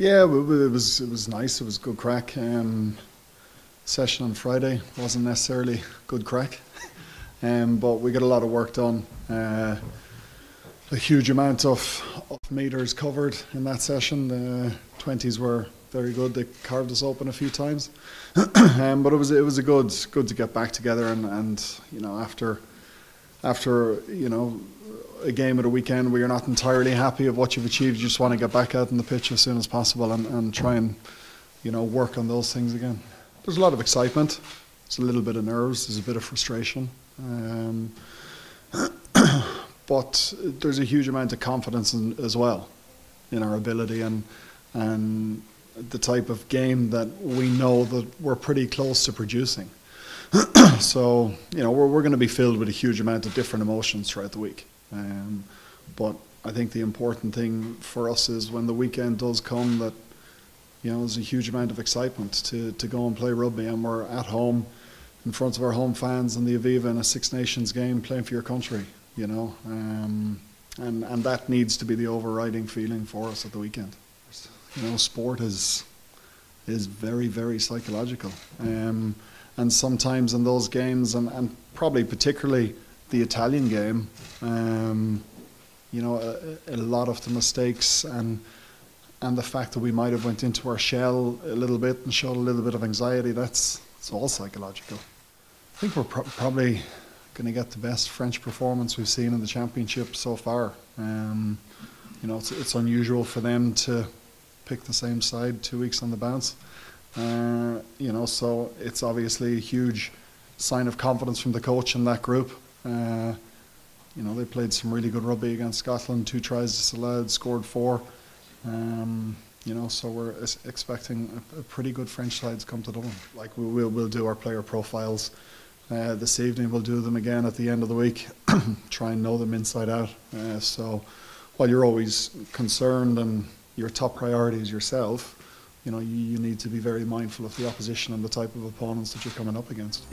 Yeah, it was nice. It was good crack. Session on Friday wasn't necessarily good crack, but we got a lot of work done. A huge amount of meters covered in that session. The 20s were very good. They carved us open a few times, but it was a good to get back together and after a game at a weekend where you're not entirely happy of what you've achieved, you just want to get back out on the pitch as soon as possible and try and work on those things again. There's a lot of excitement. There's a little bit of nerves. There's a bit of frustration. But there's a huge amount of confidence as well in our ability and the type of game that we know that we're pretty close to producing. So we're going to be filled with a huge amount of different emotions throughout the week. But I think the important thing for us is when the weekend does come that there's a huge amount of excitement to go and play rugby, and we're at home in front of our home fans in the Aviva in a Six Nations game playing for your country. And that needs to be the overriding feeling for us at the weekend. Sport is very, very psychological, and sometimes in those games, and probably particularly the Italian game, a lot of the mistakes and the fact that we might have went into our shell a little bit and showed a little bit of anxiety, it's all psychological. I think we're probably going to get the best French performance we've seen in the championship so far. It's unusual for them to pick the same side 2 weeks on the bounce. So it's obviously a huge sign of confidence from the coach and that group. They played some really good rugby against Scotland, 2 tries disallowed, scored 4. So we're expecting a pretty good French side to come to Dublin. Like we'll do our player profiles this evening. We'll do them again at the end of the week. Try and know them inside out. So while you're always concerned and your top priority is yourself, you need to be very mindful of the opposition and the type of opponents that you're coming up against.